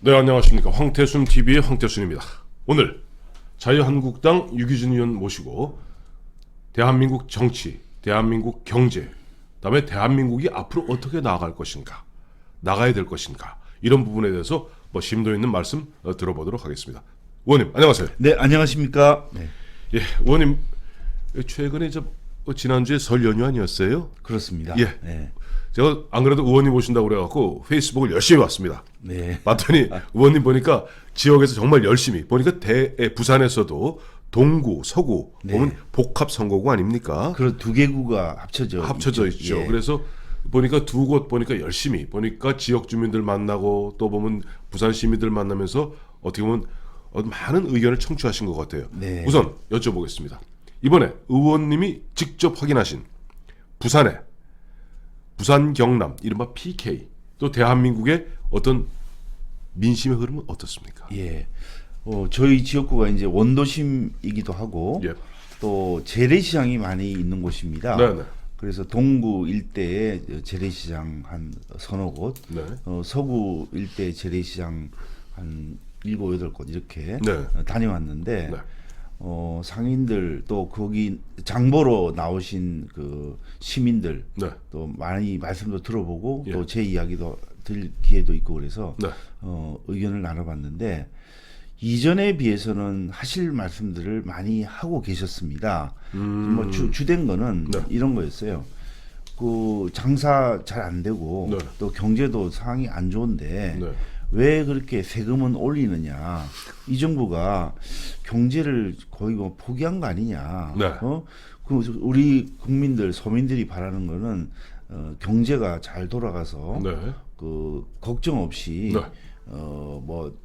네, 안녕하십니까. 황태순 TV의 황태순입니다. 오늘 자유한국당 유기준 의원 모시고 대한민국 정치, 대한민국 경제, 그다음에 대한민국이 앞으로 어떻게 나아갈 것인가, 나가야 될 것인가, 이런 부분에 대해서 심도 있는 말씀 들어보도록 하겠습니다. 의원님, 안녕하세요. 네, 안녕하십니까. 네, 예, 의원님 최근에 지난주에 설 연휴 아니었어요? 그렇습니다. 예. 네. 제가 안 그래도 의원님 오신다고 그래갖고 페이스북을 열심히 봤습니다. 네. 봤더니 의원님 보니까 지역에서 정말 열심히 보니까 부산에서도 동구, 서구 보면 복합 선거구 아닙니까? 그런 두 개구가 합쳐져 있죠. 예. 그래서 보니까 두 곳 보니까 열심히 보니까 지역 주민들 만나고 또 보면 부산 시민들 만나면서 어떻게 보면 많은 의견을 청취하신 것 같아요. 네. 우선 여쭤보겠습니다. 이번에 의원님이 직접 확인하신 부산 경남 이른바 PK 또 대한민국의 어떤 민심의 흐름은 어떻습니까? 예. 저희 지역구가 이제 원도심이기도 하고 예. 또 재래시장이 많이 있는 곳입니다. 네네. 그래서 동구 일대에 재래시장 한 서너 곳, 네. 서구 일대 재래시장 한 7, 8곳 이렇게 네. 다녀왔는데 네. 상인들 또 거기 장보러 나오신 그 시민들 네. 또 많이 말씀도 들어보고 예. 또 제 이야기도 들을 기회도 있고 그래서 네. 의견을 나눠봤는데 이전에 비해서는 하실 말씀들을 많이 하고 계셨습니다. 뭐 주된 거는 네. 이런 거였어요. 그 장사 잘 안 되고 네. 또 경제도 상황이 안 좋은데 네. 왜 그렇게 세금은 올리느냐? 이 정부가 경제를 거의 뭐 포기한 거 아니냐? 네. 그 우리 국민들 서민들이 바라는 거는 경제가 잘 돌아가서 네. 그 걱정 없이 네. 뭐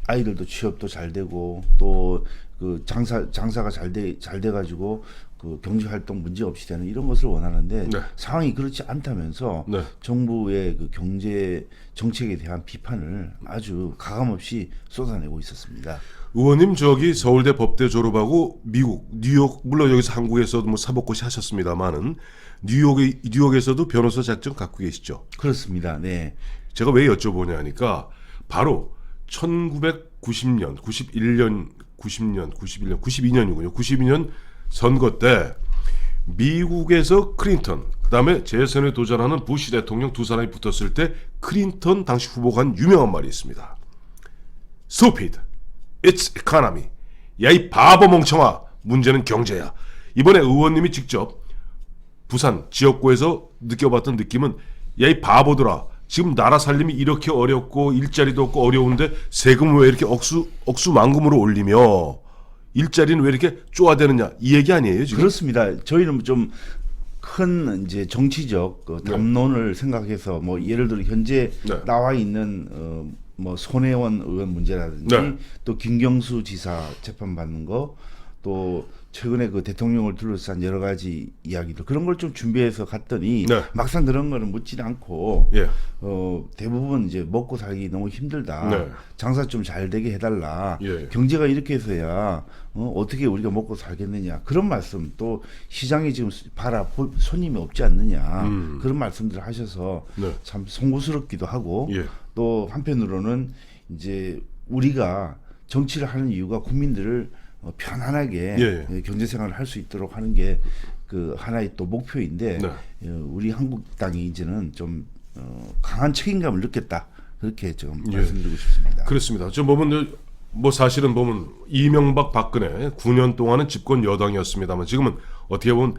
아이들도 취업도 잘 되고 또 그 장사가 잘 돼 가지고 그 경제 활동 문제 없이 되는 이런 것을 원하는데 네. 상황이 그렇지 않다면서 네. 정부의 그 경제 정책에 대한 비판을 아주 가감없이 쏟아내고 있었습니다. 의원님 서울대 법대 졸업하고 미국 뉴욕 물론 여기서 한국에서도 사법고시 하셨습니다만은 뉴욕에서도 변호사 자격증 갖고 계시죠? 그렇습니다. 네. 제가 왜 여쭤보냐 하니까 바로 1990년, 92년이군요. 92년 선거 때 미국에서 클린턴, 그다음에 재선에 도전하는 부시 대통령 두 사람이 붙었을 때 클린턴 당시 후보가 한 유명한 말이 있습니다. Stupid, it's economy. 야 이 바보 멍청아, 문제는 경제야. 이번에 의원님이 직접 부산 지역구에서 느껴봤던 느낌은 야 이 바보들아, 지금 나라 살림이 이렇게 어렵고 일자리도 없고 어려운데 세금을 왜 이렇게 억수만금으로 올리며 일자리는 왜 이렇게 쪼아대느냐, 이 얘기 아니에요 지금? 그렇습니다. 저희는 좀 큰 이제 정치적 담론을 생각해서 뭐 예를 들어 현재 네. 나와 있는 뭐 손혜원 의원 문제라든지 네. 또 김경수 지사 재판 받는 거 또 최근에 그 대통령을 둘러싼 여러 가지 이야기들 그런 걸 좀 준비해서 갔더니 네. 막상 그런 거는 묻지 않고 예. 대부분 이제 먹고 살기 너무 힘들다. 네. 장사 좀 잘 되게 해달라. 예. 경제가 이렇게 해서야 어떻게 우리가 먹고 살겠느냐. 그런 말씀 또 시장에 지금 손님이 없지 않느냐. 그런 말씀들 하셔서 네. 참 송구스럽기도 하고 예. 또 한편으로는 이제 우리가 정치를 하는 이유가 국민들을 편안하게 예. 경제 생활을 할 수 있도록 하는 게 그 하나의 또 목표인데 네. 우리 한국당이 이제는 좀 강한 책임감을 느꼈다 그렇게 좀 예. 말씀드리고 싶습니다. 그렇습니다. 저 보면 사실은 보면 이명박 박근혜 9년 동안은 집권 여당이었습니다만 지금은 어떻게 보면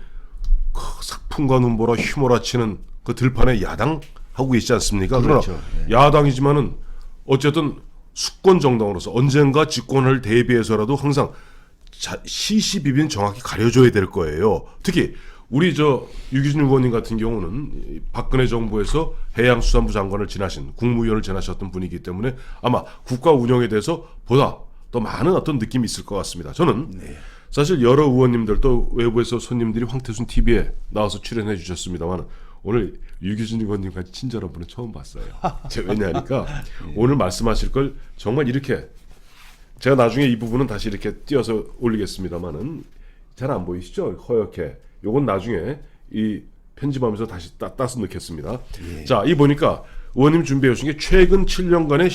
사풍과 눈보라 휘몰아치는 그 들판에 야당 하고 있지 않습니까? 그렇죠. 그러나 야당이지만은 어쨌든 수권 정당으로서 언젠가 집권을 대비해서라도 항상 시시비비는 정확히 가려줘야 될 거예요. 특히 우리 유기준 의원님 같은 경우는 박근혜 정부에서 해양수산부 장관을 지나신 국무위원을 지나셨던 분이기 때문에 아마 국가 운영에 대해서 보다 더 많은 어떤 느낌이 있을 것 같습니다. 저는 사실 여러 의원님들 또 외부에서 손님들이 황태순 TV에 나와서 출연해 주셨습니다만 오늘 유기준 의원님 같이 친절한 분은 처음 봤어요. 왜냐하니까 오늘 말씀하실 걸 정말 이렇게 제가 나중에 이 부분은 다시 이렇게 띄어서 올리겠습니다만은 잘 안 보이시죠? 허옇게. 요건 나중에 이 편집하면서 다시 따서 넣겠습니다. 자, 이 보니까 의원님 준비해 오신 게 최근 7년간의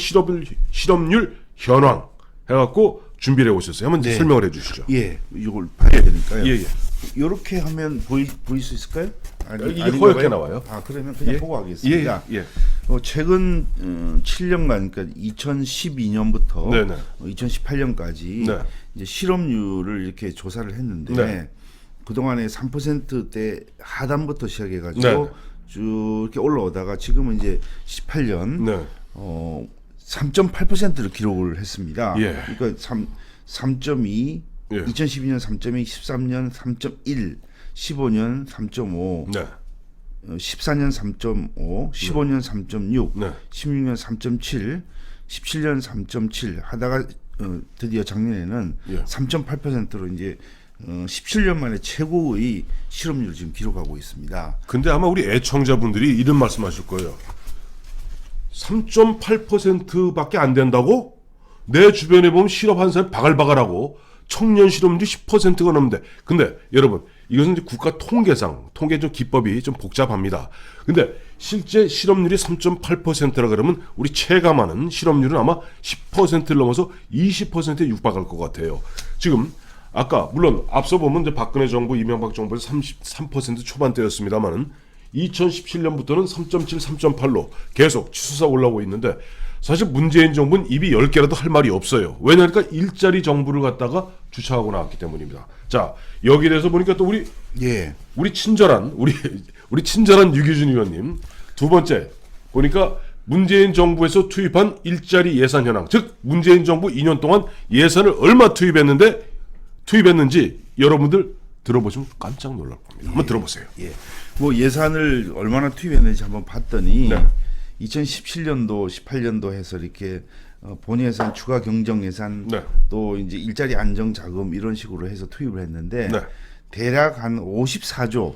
실업률 현황 해갖고 준비를 해오셨어요. 한번 네. 설명을 해주시죠. 예, 이걸 봐야 되니까요. 예, 예. 이렇게 하면 보일 수 있을까요? 이게 아닌가 허옇게 봐요? 나와요. 아, 그러면 그냥 예. 보고 하겠습니다. 예, 예. 최근 7년간, 그러니까 2012년부터 네네. 2018년까지 네. 이제 실업률을 이렇게 조사를 했는데 네. 그 동안에 3%대 하단부터 시작해가지고 네. 쭉 이렇게 올라오다가 지금은 이제 18년 네. 3.8%를 기록을 했습니다. 예. 그러니까 3.2, 예. 2012년 3.2, 13년 3.1, 15년 3.5, 네. 14년 3.5, 15년 3.6, 네. 16년 3.7, 17년 3.7 하다가 드디어 작년에는 예. 3.8%로 이제 17년 만에 최고의 실업률을 지금 기록하고 있습니다. 근데 아마 우리 애청자분들이 이런 말씀하실 거예요. 3.8%밖에 안 된다고? 내 주변에 보면 실업한 사람이 바글바글하고 청년 실업률이 10%가 넘는데, 근데 여러분 이것은 이제 국가 통계상 통계 좀 기법이 좀 복잡합니다. 근데 실제 실업률이 3.8%라 그러면 우리 체감하는 실업률은 아마 10%를 넘어서 20%에 육박할 것 같아요. 지금 아까 물론 앞서 보면 이제 박근혜 정부, 이명박 정부에서 33% 초반대였습니다만은 2017년부터는 3.7, 3.8로 계속 치솟아 올라오고 있는데, 사실 문재인 정부는 입이 10개라도 할 말이 없어요. 왜냐니까 일자리 정부를 갖다가 주창하고 나왔기 때문입니다. 자, 여기에 대해서 보니까 또 우리 친절한 우리 친절한 유기준 의원님 두 번째 보니까 문재인 정부에서 투입한 일자리 예산 현황, 즉 문재인 정부 2년 동안 예산을 얼마 투입했는지 여러분들 들어보시면 깜짝 놀랄 겁니다. 한번 들어보세요. 예. 뭐 예산을 얼마나 투입했는지 한번 봤더니 네. 2017년도, 18년도 해서 이렇게 본 예산, 추가 경정 예산, 네. 또 이제 일자리 안정 자금 이런 식으로 해서 투입을 했는데 네. 대략 한 54조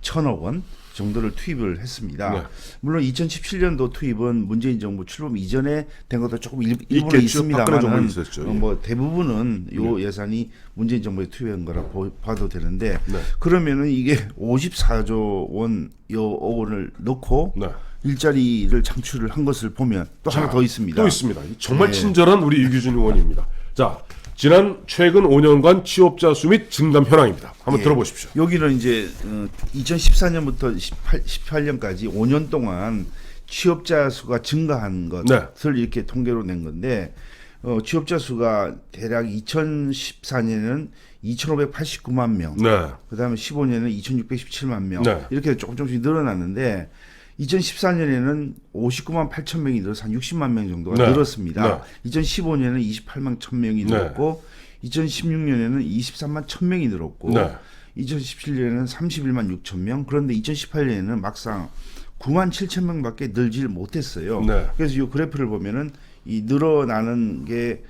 1천억 원 정도를 투입을 했습니다. 네. 물론 2017년도 투입은 문재인 정부 출범 이전에 된 것도 조금 일부러 있겠죠. 박근혜 있습니다만 정부는 있었죠. 뭐 대부분은 요 예산이 문재인 정부에 투입한 거라 봐도 되는데 네. 그러면은 이게 54조 원 요 원을 넣고 네. 일자리를 창출을 한 것을 보면 또 하나 더 있습니다. 또 있습니다. 정말 네. 친절한 우리 유기준 의원입니다. 자, 최근 5년간 취업자 수 및 증감 현황입니다. 한번 예. 들어보십시오. 여기는 이제 2014년부터 18년까지 5년 동안 취업자 수가 증가한 것을 이렇게 통계로 낸 건데 취업자 수가 대략 2014년에는 2,589만 명, 네. 그다음에 15년에는 2,617만 명 네. 이렇게 조금씩 늘어났는데 2014년에는 59만 8천 명이 늘어서 한 60만 명 정도가 네. 늘었습니다. 2015년에는 28만 1천 명이 네. 늘었고 2016년에는 23만 1천 명이 늘었고 네. 2017년에는 31만 6천 명, 그런데 2018년에는 막상 9만 7천 명밖에 늘질 못했어요. 네. 그래서 이 그래프를 보면은 이 늘어나는 게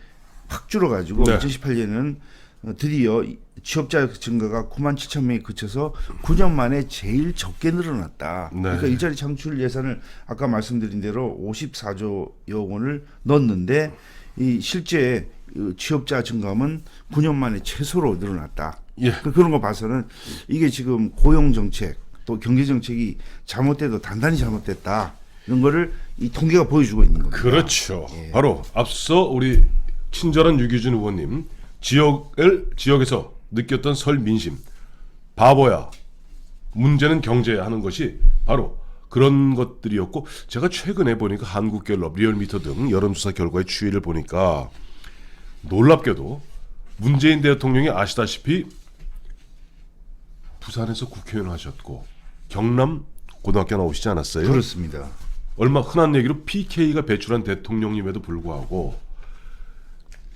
확 줄어가지고 네. 2018년에는 드디어 취업자 증가가 9만 7천 명이 그쳐서 9년 만에 제일 적게 늘어났다. 네. 그러니까 일자리 창출 예산을 아까 말씀드린 대로 54조 원을 넣었는데 이 실제 취업자 증감은 9년 만에 최소로 늘어났다. 예. 그런 거 봐서는 이게 지금 고용 정책 또 경제 정책이 잘못돼도 단단히 잘못됐다. 이런 거를 이 통계가 보여주고 있는 겁니다. 그렇죠. 예. 바로 앞서 우리 친절한 유기준 의원님 지역에서 느꼈던 설 민심, 바보야, 문제는 경제야 하는 것이 바로 그런 것들이었고, 제가 최근에 보니까 한국갤럽, 리얼미터 등 여론조사 결과의 추이를 보니까 놀랍게도 문재인 대통령이 아시다시피 부산에서 국회의원 하셨고 경남 고등학교 나오시지 않았어요? 그렇습니다. 얼마 흔한 얘기로 PK가 배출한 대통령임에도 불구하고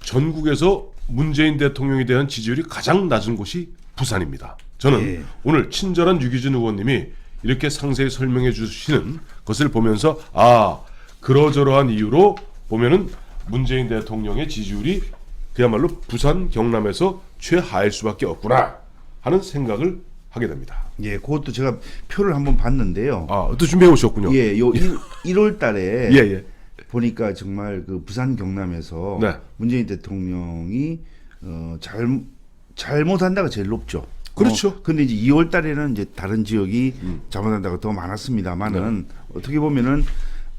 전국에서 문재인 대통령에 대한 지지율이 가장 낮은 곳이 부산입니다. 저는 예. 오늘 친절한 유기준 의원님이 이렇게 상세히 설명해 주시는 것을 보면서 그러저러한 이유로 보면은 문재인 대통령의 지지율이 그야말로 부산, 경남에서 최하일 수밖에 없구나 하는 생각을 하게 됩니다. 예, 그것도 제가 표를 한번 봤는데요. 또 준비해 오셨군요. 예, 요 1월 달에 예. 보니까 정말 그 부산 경남에서 네. 문재인 대통령이 잘못한다가 제일 높죠. 그렇죠. 근데 이제 2월 달에는 이제 다른 지역이 잘못한다가 더 많았습니다만은 어떻게 보면은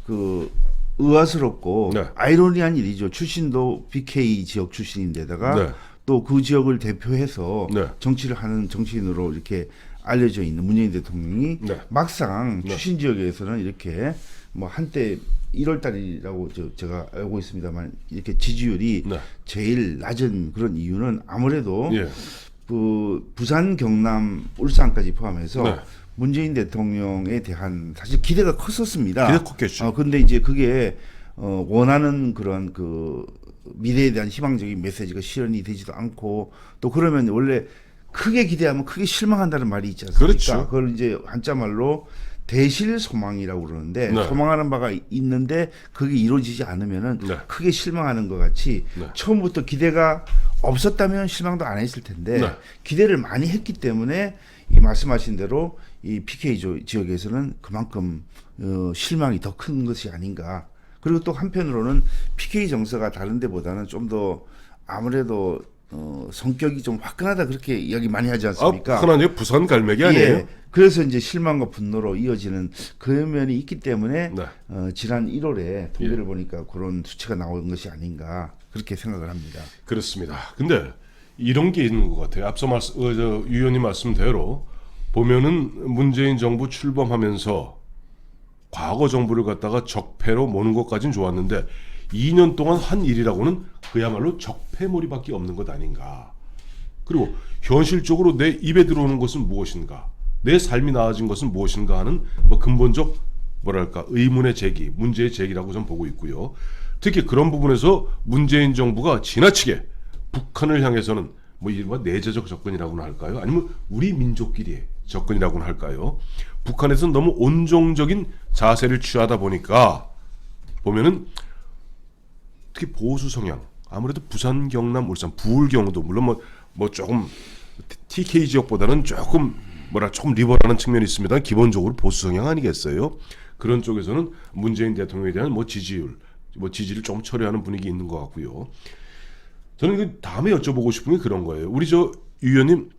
그 의아스럽고 네. 아이러니한 일이죠. 출신도 BK 지역 출신인데다가 네. 또 그 지역을 대표해서 네. 정치를 하는 정치인으로 이렇게 알려져 있는 문재인 대통령이 네. 막상 네. 출신 지역에서는 이렇게 뭐 한때 1월 달이라고 제가 알고 있습니다만 이렇게 지지율이 네. 제일 낮은 그런 이유는 아무래도 예. 그 부산, 경남, 울산까지 포함해서 네. 문재인 대통령에 대한 사실 기대가 컸었습니다. 기대 컸겠죠. 근데 이제 그게 원하는 그런 그 미래에 대한 희망적인 메시지가 실현이 되지도 않고 또 그러면 원래 크게 기대하면 크게 실망한다는 말이 있지 않습니까? 그렇죠. 그걸 이제 한자말로 대실소망이라고 그러는데 네. 소망하는 바가 있는데 그게 이루어지지 않으면은 네. 크게 실망하는 것 같이 네. 처음부터 기대가 없었다면 실망도 안 했을 텐데 네. 기대를 많이 했기 때문에 이 말씀하신 대로 이 PK 지역에서는 그만큼 실망이 더 큰 것이 아닌가. 그리고 또 한편으로는 PK 정서가 다른 데보다는 좀 더 아무래도 성격이 좀 화끈하다 그렇게 이야기 많이 하지 않습니까? 흔한 얘기 부산 갈매기 아니에요? 예. 그래서 이제 실망과 분노로 이어지는 그 면이 있기 때문에 네. 지난 1월에 통계를 예. 보니까 그런 수치가 나온 것이 아닌가 그렇게 생각을 합니다. 그렇습니다. 근데 이런 게 있는 것 같아요. 앞서 유 의원님 말씀대로 보면은 문재인 정부 출범하면서 과거 정부를 갖다가 적폐로 모는 것까지는 좋았는데 2년 동안 한 일이라고는 그야말로 적폐몰이밖에 없는 것 아닌가. 그리고 현실적으로 내 입에 들어오는 것은 무엇인가, 내 삶이 나아진 것은 무엇인가 하는 뭐 근본적 뭐랄까 의문의 제기, 문제의 제기라고 저는 보고 있고요. 특히 그런 부분에서 문재인 정부가 지나치게 북한을 향해서는 뭐 이른바 내재적 접근이라고나 할까요? 아니면 우리 민족끼리의 접근이라고나 할까요? 북한에서는 너무 온정적인 자세를 취하다 보니까 보면은 특히 보수 성향, 아무래도 부산, 경남, 울산, 부울 경우도 물론 뭐 조금 TK 지역보다는 조금 조금 리버럴한 측면이 있습니다. 기본적으로 보수 성향 아니겠어요? 그런 쪽에서는 문재인 대통령에 대한 지지를 좀 처리하는 분위기 있는 것 같고요. 저는 그 다음에 여쭤보고 싶은 게 그런 거예요. 우리 유 의원님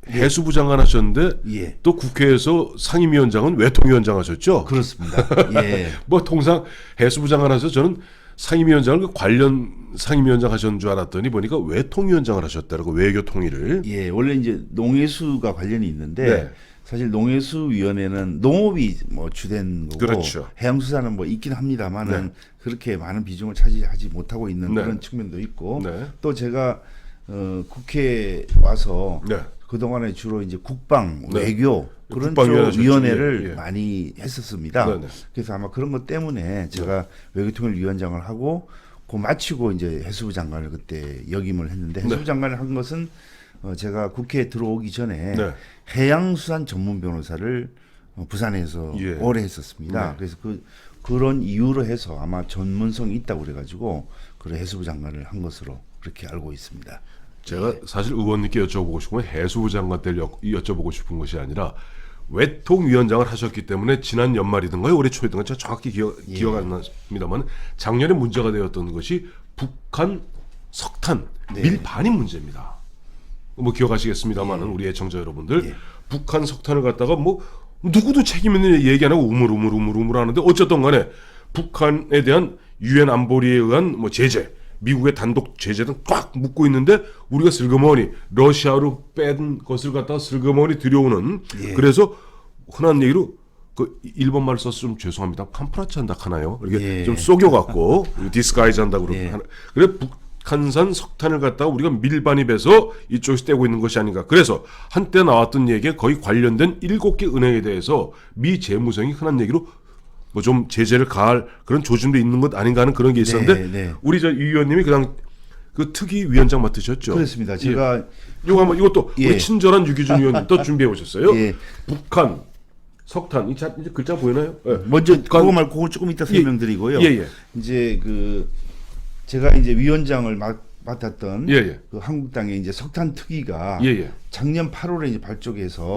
해수부 장관 하셨는데 예. 또 국회에서 상임위원장은 외통위원장 하셨죠? 그렇습니다. 예. 뭐 통상 해수부 장관 하셔서 저는 상임위원장을 그 관련 상임위원장 하셨는 줄 알았더니 보니까 외통위원장을 하셨다고 외교 통일을. 예. 원래 이제 농해수가 관련이 있는데 네. 사실 농해수위원회는 농업이 뭐 주된 거고 그렇죠. 해양수산은 뭐 있긴 합니다만은 네. 그렇게 많은 비중을 차지하지 못하고 있는 네. 그런 측면도 있고 네. 또 제가 국회에 와서 네. 그동안에 주로 이제 국방, 네. 외교 그런 국방위원회 쪽 하셨죠. 위원회를 예, 예. 많이 했었습니다. 네, 네. 그래서 아마 그런 것 때문에 제가 외교통일위원장을 하고 그 마치고 이제 해수부 장관을 그때 역임을 했는데 해수부 네. 장관을 한 것은 제가 국회에 들어오기 전에 네. 해양수산 전문 변호사를 부산에서 예. 오래 했었습니다. 네. 그래서 그런 이유로 해서 아마 전문성이 있다고 그래가지고 그 해수부 장관을 한 것으로 그렇게 알고 있습니다. 제가 사실 의원님께 여쭤보고 싶은 건 해수부 장관 때를 여쭤보고 싶은 것이 아니라 외통위원장을 하셨기 때문에 지난 연말이든가 올해 초이든가 제가 정확히 기억 안 납니다만 작년에 문제가 되었던 것이 북한 석탄 네. 밀반입 문제입니다. 뭐 기억하시겠습니다만은 우리 애청자 여러분들 북한 석탄을 갖다가 뭐 누구도 책임 있는 얘기 안 하고 우물우물 하는데 어쨌든 간에 북한에 대한 유엔 안보리에 의한 뭐 제재, 미국의 단독 제재는 꽉 묶고 있는데 우리가 슬그머니 러시아로 뺀 것을 갖다가 슬그머니 들여오는 그래서 흔한 얘기로 그 일본 말 써서 좀 죄송합니다. 팜프라치 한다 하나요? 이렇게 좀 속여갖고 디스가이즈 한다고 그러고 그래 북한산 석탄을 갖다가 우리가 밀반입해서 이쪽에서 떼고 있는 것이 아닌가. 그래서 한때 나왔던 얘기에 거의 관련된 7개 은행에 대해서 미 재무성이 흔한 얘기로 뭐 좀 제재를 가할 그런 조짐도 있는 것 아닌가 하는 그런 게 있었는데 우리 유 의원님이 그냥 그 특위 위원장 맡으셨죠. 그렇습니다. 제가 이거 한번 이것도 우리 친절한 유기준 의원님도 준비해 오셨어요. 북한 석탄 이제 글자 보이나요? 먼저 북한, 그거 말고 그거 조금 이따 설명드리고요. 이제 제가 이제 위원장을 맡았던 그 한국당의 이제 석탄 특위가 작년 8월에 이제 발족해서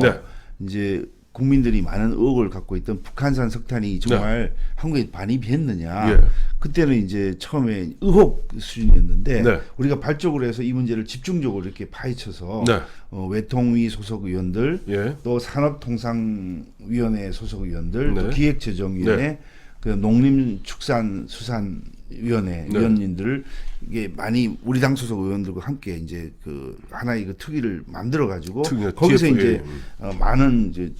이제 국민들이 많은 의혹을 갖고 있던 북한산 석탄이 정말 한국에 반입했느냐 그때는 이제 처음에 의혹 수준이었는데 네. 우리가 발족을 해서 이 문제를 집중적으로 이렇게 파헤쳐서 네. 외통위 소속 의원들, 예. 또 산업통상위원회 소속 의원들, 네. 또 기획재정위원회, 그 농림축산수산위원회 네. 위원님들을 이게 많이 우리 당 소속 의원들과 함께 이제 그 하나의 그 특위를 만들어 가지고 거기서 TF, 이제 많은 이제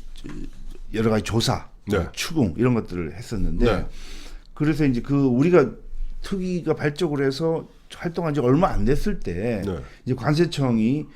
여러 가지 조사, 네. 추궁 이런 것들을 했었는데 네. 그래서 이제 그 우리가 특위가 발족을 해서 활동한 지 얼마 안 됐을 때 네. 이제 관세청이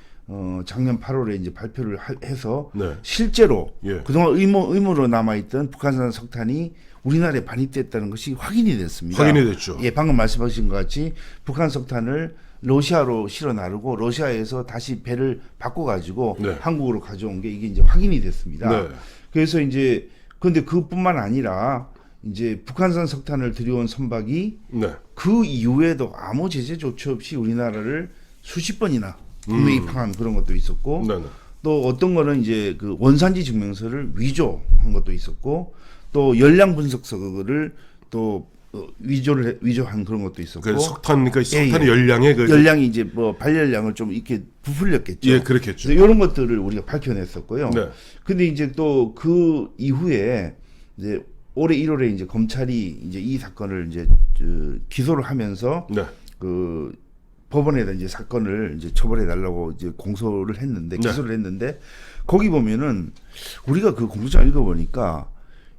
작년 8월에 이제 발표를 해서 네. 실제로 예. 그동안 의무로 남아있던 북한산 석탄이 우리나라에 반입됐다는 것이 확인이 됐습니다. 확인이 됐죠. 예, 방금 말씀하신 것 같이 북한 석탄을 러시아로 실어 나르고 러시아에서 다시 배를 바꿔가지고 네. 한국으로 가져온 게 이게 이제 확인이 됐습니다. 네. 그래서 이제 근데 그뿐만 아니라 이제 북한산 석탄을 들여온 선박이 네. 그 이후에도 아무 제재 조치 없이 우리나라를 수십 번이나 국내 입항한 그런 것도 있었고 네. 네. 또 어떤 거는 이제 그 원산지 증명서를 위조한 것도 있었고 또 열량 분석서를 또 위조한 그런 것도 있었고 그 석탄, 그러니까 석탄의 예. 열량의 그 열량이 이제 뭐 발열량을 좀 이렇게 부풀렸겠죠. 예, 그렇겠죠. 이런 것들을 우리가 밝혀냈었고요. 네. 근데 이제 또 그 이후에 이제 올해 1월에 이제 검찰이 이제 이 사건을 이제 기소를 하면서 네. 그 법원에다 이제 사건을 이제 처벌해 달라고 이제 공소를 했는데 네. 기소를 했는데 거기 보면은 우리가 그 공소장 읽어보니까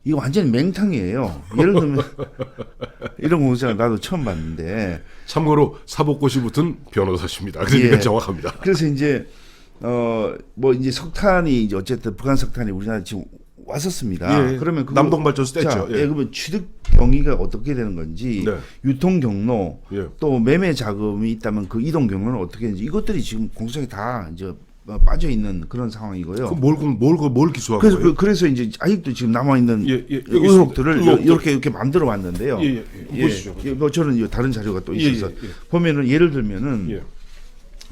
이거 완전히 맹탕이에요. 예를 들면 이런 공소장 나도 처음 봤는데 참고로 사법고시 붙은 변호사십니다. 그러니까 예. 정확합니다. 그래서 이제 뭐 이제 석탄이 이제 어쨌든 북한 석탄이 우리나라 지금 왔었습니다. 예. 그러면 남동발전소 자, 뗐죠. 예. 그러면 취득 경위가 어떻게 되는 건지, 네. 유통 경로, 예. 또 매매 자금이 있다면 그 이동 경로는 어떻게 되는지 이것들이 지금 공소장에 다 이제 빠져 있는 그런 상황이고요. 뭘 기소한 그래서 거예요? 그래서 이제 아직도 지금 남아 있는 예, 예, 여기 의혹들을 있습니다. 이렇게 만들어 왔는데요. 예, 예. 보시죠. 예, 뭐 저는 이제 다른 자료가 또 예, 있어서 예, 예. 보면은 예를 들면은 예.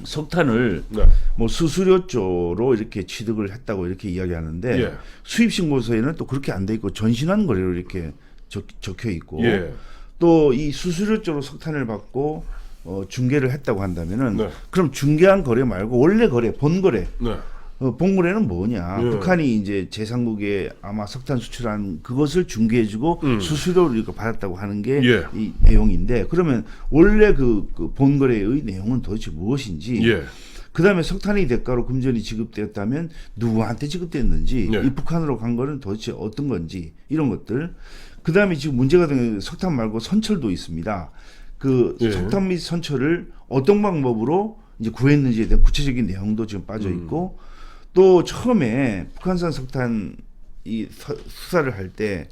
석탄을 네. 뭐 수수료조로 이렇게 취득을 했다고 이렇게 이야기하는데 예. 수입 신고서에는 또 그렇게 안 돼 있고 전신환 거래로 이렇게 적혀 있고 예. 또 이 수수료조로 석탄을 받고 중개를 했다고 한다면은 네. 그럼 중개한 거래 말고 원래 거래 본 거래 네. 본 거래는 뭐냐? 예. 북한이 이제 제3국에 아마 석탄 수출한 그것을 중개해주고 수수료를 이렇게 받았다고 하는 게 이 예. 내용인데 그러면 원래 그 본 거래의 내용은 도대체 무엇인지 예. 그다음에 석탄이 대가로 금전이 지급되었다면 누구한테 지급됐는지 네. 이 북한으로 간 거는 도대체 어떤 건지 이런 것들 그다음에 지금 문제가 되는 석탄 말고 선철도 있습니다. 그 예. 석탄 및 선철을 어떤 방법으로 이제 구했는지에 대한 구체적인 내용도 지금 빠져 있고 또 처음에 북한산 석탄 이 수사를 할 때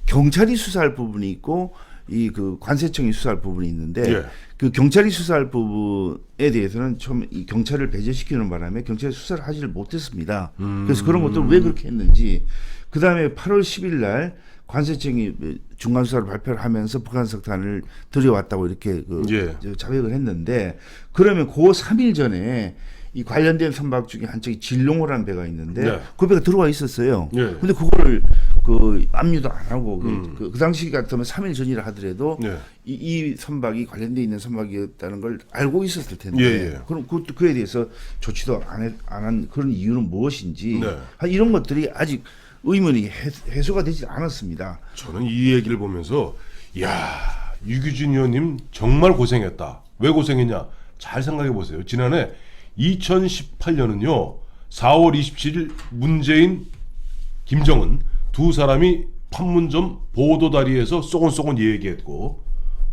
경찰이 수사할 부분이 있고 이 그 관세청이 수사할 부분이 있는데 예. 그 경찰이 수사할 부분에 대해서는 처음 이 경찰을 배제시키는 바람에 경찰이 수사를 하지를 못했습니다. 그래서 그런 것들 왜 그렇게 했는지 그 다음에 8월 10일 날 관세청이 중간 수사를 발표를 하면서 북한 석탄을 들여왔다고 이렇게 예. 자백을 했는데 그러면 그 3일 전에 이 관련된 선박 중에 한 척이 진롱호라는 배가 있는데 네. 그 배가 들어와 있었어요. 예. 근데 그거를 그 압류도 안 하고 그 당시 같으면 3일 전이라 하더라도 예. 이 선박이 관련돼 있는 선박이었다는 걸 알고 있었을 텐데 예, 예. 그럼 그에 대해서 조치도 안 한 그런 이유는 무엇인지 네. 이런 것들이 아직 의문이 해소가 되지 않았습니다. 저는 이 얘기를 보면서 야 유규진 의원님 정말 고생했다. 왜 고생했냐? 잘 생각해 보세요. 지난해 2018년은요 4월 27일 문재인, 김정은 두 사람이 판문점 보도다리에서 쏘곤쏘곤 얘기했고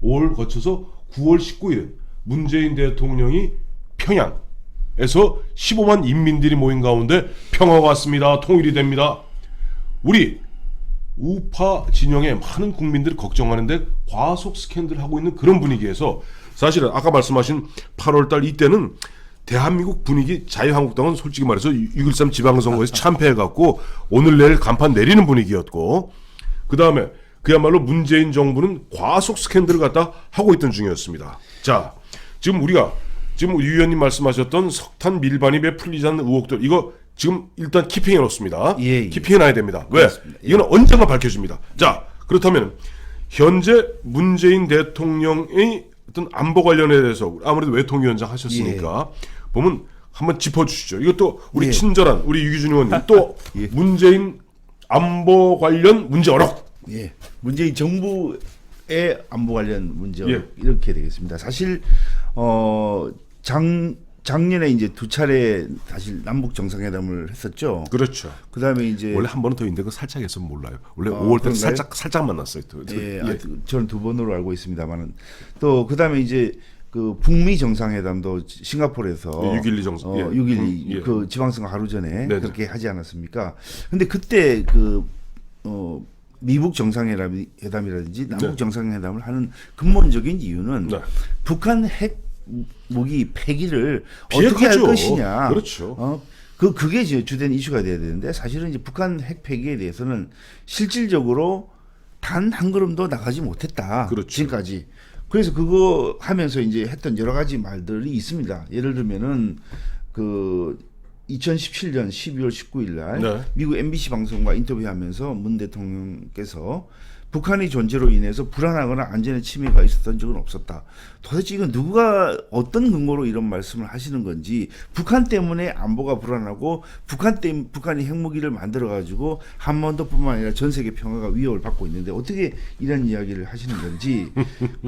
5월 거쳐서 9월 19일은 문재인 대통령이 평양에서 15만 인민들이 모인 가운데 평화가 왔습니다. 통일이 됩니다. 우리 우파 진영의 많은 국민들이 걱정하는데 과속 스캔들을 하고 있는 그런 분위기에서 사실은 아까 말씀하신 8월달 이때는 대한민국 분위기 자유한국당은 솔직히 말해서 6.13 지방선거에서 참패해갖고 오늘 내일 간판 내리는 분위기였고 그 다음에 그야말로 문재인 정부는 과속 스캔들을 갖다 하고 있던 중이었습니다. 자, 지금 우리가 지금 유 의원님 말씀하셨던 석탄 밀반입에 풀리지 않는 의혹들 이거 지금 일단 키핑해 놓습니다. 예, 예. 키핑해 놔야 됩니다. 왜? 그렇습니다. 예. 이거는 언젠가 밝혀집니다. 자, 그렇다면 현재 문재인 대통령의 어떤 안보 관련에 대해서 아무래도 외통위원장 하셨으니까 보면 한번 짚어주시죠. 이것도 우리 예. 친절한 우리 유기준 의원님 또 예. 문재인 안보 관련 문제 어록. 예, 문재인 정부의 안보 관련 문제 예. 이렇게 되겠습니다. 사실 작년에 이제 두 차례 사실 남북 정상회담을 했었죠. 그렇죠. 그다음에 이제 원래 한 번은 더 있는데 그 살짝 했으면 몰라요. 원래 5월 때 그런가요? 살짝 만났어요. 예, 저는 두 번으로 알고 있습니다만은 또 그다음에 이제 그 북미 정상회담도 싱가포르에서 6.12 정상. 예. 6.12 예. 그 지방선거 하루 전에 네네. 그렇게 하지 않았습니까? 근데 그때 미북 정상회담이라든지 남북 네. 정상회담을 하는 근본적인 이유는 네. 북한 핵 무기 폐기를 어떻게 할 비핵화죠. 것이냐. 그렇죠. 그게 이제 주된 이슈가 돼야 되는데 사실은 이제 북한 핵 폐기에 대해서는 실질적으로 단 한 걸음도 나가지 못했다. 그렇죠. 지금까지. 그래서 그거 하면서 이제 했던 여러 가지 말들이 있습니다. 예를 들면은 그 2017년 12월 19일 날 네. 미국 MBC 방송과 인터뷰하면서 문 대통령께서 북한의 존재로 인해서 불안하거나 안전에 침해가 있었던 적은 없었다. 도대체 이건 누가 어떤 근거로 이런 말씀을 하시는 건지, 북한 때문에 안보가 불안하고 북한이 핵무기를 만들어 가지고 한반도뿐만 아니라 전 세계 평화가 위협을 받고 있는데 어떻게 이런 이야기를 하시는 건지.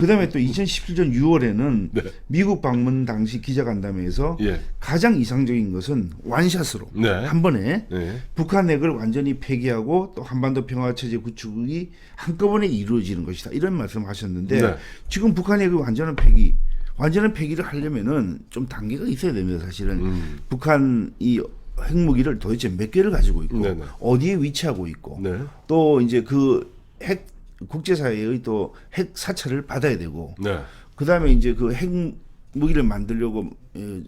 그다음에 또 2017년 6월에는 네. 미국 방문 당시 기자간담회에서 예. 가장 이상적인 것은 완샷으로 네. 한 번에 네. 북한 핵을 완전히 폐기하고 또 한반도 평화 체제 구축이 한꺼번에 이루어지는 것이다. 이런 말씀하셨는데 네. 지금 북한 핵의 완전한 폐기를 하려면은 좀 단계가 있어야 됩니다. 사실은 북한이 핵무기를 도대체 몇 개를 가지고 있고 네네. 어디에 위치하고 있고 네. 또 이제 그 핵 국제사회의 또 핵 사찰을 받아야 되고 네. 그다음에 이제 그 핵무기를 만들려고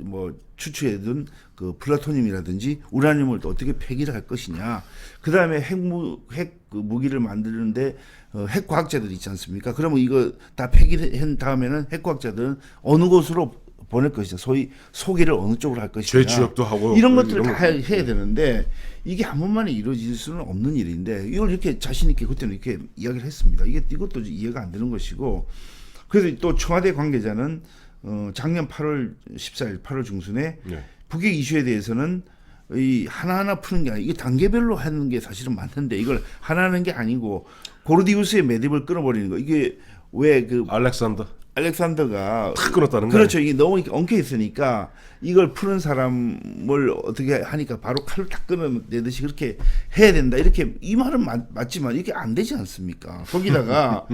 뭐 추출해둔 그 플라토늄이라든지 우라늄을 또 어떻게 폐기를 할 것이냐. 그다음에 그 무기를 만드는데 핵과학자들이 있지 않습니까? 그러면 이거 다 폐기한 다음에는 핵과학자들은 어느 곳으로 보낼 것이다. 소위 소개를 어느 쪽으로 할 것이냐. 재취업도 하고 이런 것들을 이런 다 거. 해야 되는데 이게 한 번만에 이루어질 수는 없는 일인데 이걸 이렇게 자신 있게 그때는 이렇게 이야기를 했습니다. 이것도 이해가 안 되는 것이고 그래서 또 청와대 관계자는 작년 8월 14일 8월 중순에 네. 북핵 이슈에 대해서는 이 하나하나 푸는 게 아니고 이게 단계별로 하는 게 사실은 맞는데 이걸 하나 하는 게 아니고 고르디우스의 매듭을 끊어버리는 거. 이게 왜 그 알렉산더가 탁 끊었다는 거예요. 그렇죠. 이게 너무 이렇게 엉켜 있으니까 이걸 푸는 사람을 어떻게 하니까 바로 칼을 탁 끊어내듯이 그렇게 해야 된다. 이렇게 이 말은 맞지만 이게 안 되지 않습니까? 거기다가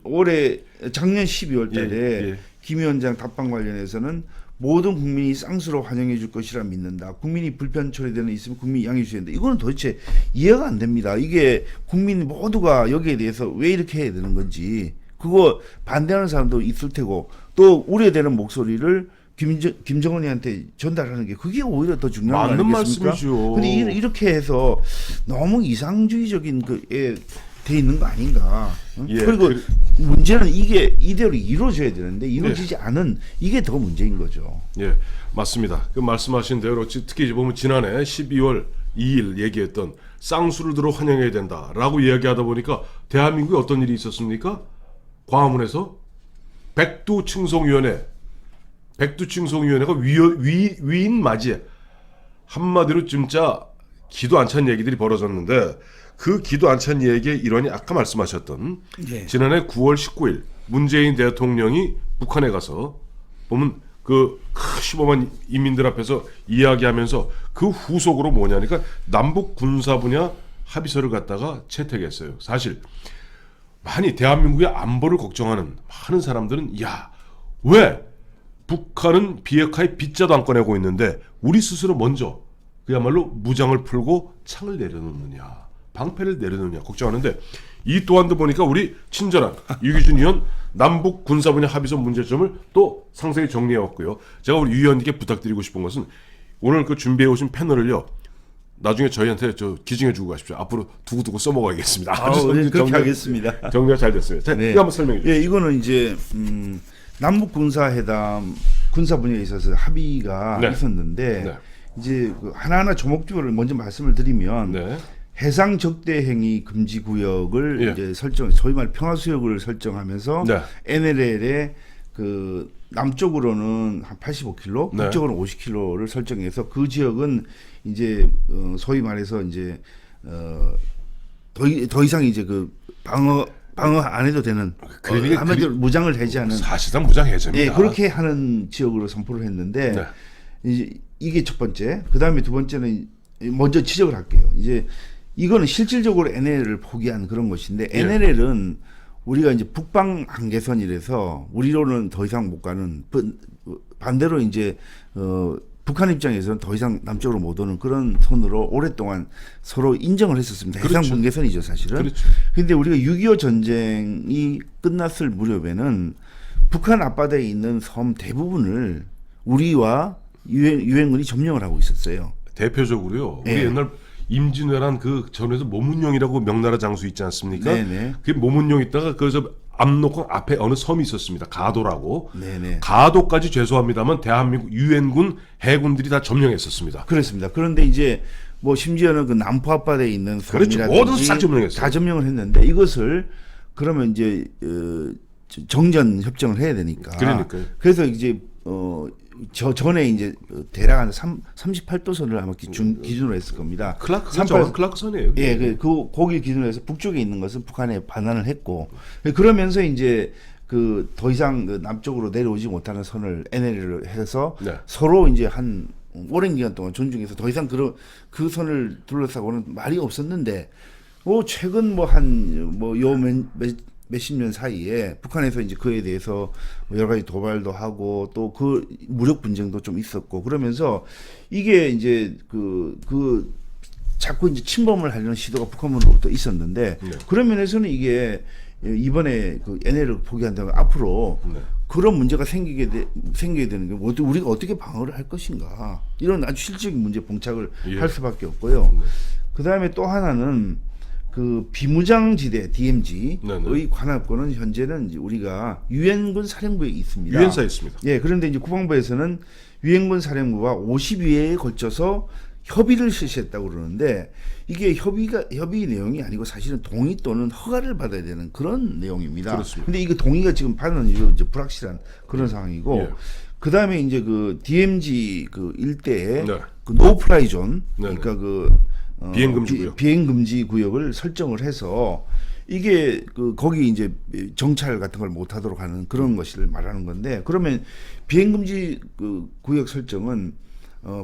올해 작년 12월 달에 예. 김 위원장 답방 관련해서는 모든 국민이 쌍수로 환영해 줄 것이라 믿는다. 국민이 불편 처리되는 있으면 국민이 양해해 주셔야 된다. 이거는 도대체 이해가 안 됩니다. 이게 국민 모두가 여기에 대해서 왜 이렇게 해야 되는 건지 그거 반대하는 사람도 있을 테고 또 우려되는 목소리를 김정은이한테 전달하는 게 그게 오히려 더 중요한 거 맞는 아니겠습니까? 말씀이죠. 근데 이렇게 해서 너무 이상주의적인 돼 있는 거 아닌가? 응? 예, 그리고 문제는 이게 이대로 이루어져야 되는데 이루어지지 않은 이게 더 문제인 거죠. 예, 맞습니다. 그 말씀하신 대로 특히 이제 보면 지난해 12월 2일 얘기했던 쌍수를 들어 환영해야 된다라고 이야기하다 보니까 대한민국에 어떤 일이 있었습니까? 광화문에서 백두층송위원회가 위인 맞이에 한마디로 진짜 기도 안 찬 얘기들이 벌어졌는데 그 기도 안 찬 얘기의 일환이 아까 말씀하셨던 예. 지난해 9월 19일 문재인 대통령이 북한에 가서 보면 그 15만 인민들 앞에서 이야기하면서 그 후속으로 뭐냐니까 남북 군사 분야 합의서를 갖다가 채택했어요. 사실 많이 대한민국의 안보를 걱정하는 많은 사람들은 왜 북한은 비핵화의 빗자도 안 꺼내고 있는데 우리 스스로 먼저 그야말로 무장을 풀고 창을 내려놓느냐 방패를 내려놓느냐 걱정하는데 이 또한도 보니까 우리 친절한 유기준 의원 남북 군사 분야 합의서 문제점을 또 상세히 정리해왔고요. 제가 우리 유 의원님께 부탁드리고 싶은 것은 오늘 그 준비해 오신 패널을요. 나중에 저희한테 기증해주고 가십시오. 앞으로 두고두고 써먹어야겠습니다. 네, 그렇게 하겠습니다. 정리가 잘 됐습니다. 자, 네. 이거 한번 설명해 주세요. 예, 이거는 이제 남북 군사회담 군사 분야에 있어서 합의가 네. 있었는데 네. 이제 그 하나하나 조목조를 먼저 말씀을 드리면 네. 해상 적대 행위 금지 구역을 예. 이제 설정, 소위 말 평화수역을 설정하면서 네. NLL의 그 남쪽으로는 한 85km, 네. 북쪽으로는 50km를 설정해서 그 지역은 이제 소위 말해서 이제 더 이상 이제 그 방어 안 해도 되는 그러니까 한마디로 무장을 해제하는 사실상 무장 해제입니다. 예, 그렇게 하는 지역으로 선포를 했는데 네. 이제 이게 첫 번째. 그다음에 두 번째는 먼저 지적을 할게요. 이제 이거는 실질적으로 NLL을 포기한 그런 것인데 예. NLL은 우리가 이제 북방 한계선이라서 우리로는 더 이상 못 가는 반대로 이제 북한 입장에서는 더 이상 남쪽으로 못 오는 그런 선으로 오랫동안 서로 인정을 했었습니다. 해상 그렇죠. 분계선이죠, 사실은. 그렇죠. 근데 우리가 6.25 전쟁이 끝났을 무렵에는 북한 앞바다에 있는 섬 대부분을 우리와 유엔군이 점령을 하고 있었어요. 대표적으로요. 우리 예. 옛날 임진왜란 그 전에서 모문용이라고 명나라 장수 있지 않습니까? 네네. 그 모문용 있다가 그저 압록강 앞에 어느 섬이 있었습니다. 가도라고. 네네. 가도까지 죄송합니다만 대한민국 유엔군 해군들이 다 점령했었습니다. 그렇습니다. 그런데 이제 뭐 심지어는 그 남포 앞바다에 있는 그렇죠. 섬이라든지 모두 싹 점령했어요. 다 점령을 했는데 이것을 그러면 이제 정전 협정을 해야 되니까. 그러니까요. 그래서 이제 전에 이제 대략 한 38도선을 아마 기준으로 했을 겁니다. 클라크선이에요. 예, 거기 기준으로 해서 북쪽에 있는 것은 북한에 반환을 했고 그러면서 이제 그 더 이상 그 남쪽으로 내려오지 못하는 선을 NLL을 해서 네. 서로 이제 한 오랜 기간 동안 존중해서 더 이상 그 선을 둘러싸고는 말이 없었는데 최근 몇십 년 사이에 북한에서 이제 그에 대해서 여러 가지 도발도 하고 또 그 무력 분쟁도 좀 있었고 그러면서 이게 이제 자꾸 이제 침범을 하려는 시도가 북한으로부터 있었는데 네. 그런 면에서는 이게 이번에 그 NLL을 포기한다면 앞으로 네. 그런 문제가 생기게 되는 게 우리가 어떻게 방어를 할 것인가 이런 아주 실질적인 문제 봉착을 예. 할 수밖에 없고요. 네. 그 다음에 또 하나는 그 비무장지대 DMZ의 네네. 관할권은 현재는 이제 우리가 유엔군 사령부에 있습니다. 유엔사에 있습니다. 예, 그런데 이제 국방부에서는 유엔군 사령부와 50회에 걸쳐서 협의를 실시했다고 그러는데 이게 협의 내용이 아니고 사실은 동의 또는 허가를 받아야 되는 그런 내용입니다. 그렇습니다. 근데 이거 동의가 지금 받는 이유 이제 불확실한 그런 상황이고 예. 그 다음에 이제 그 DMZ 그 일대에 네. 그 노프라이 존 네네. 그러니까 그 비행금지 구역. 비행금지 구역을 설정을 해서 이게 거기 이제 정찰 같은 걸 못 하도록 하는 그런 것을 말하는 건데 그러면 비행금지 구역 설정은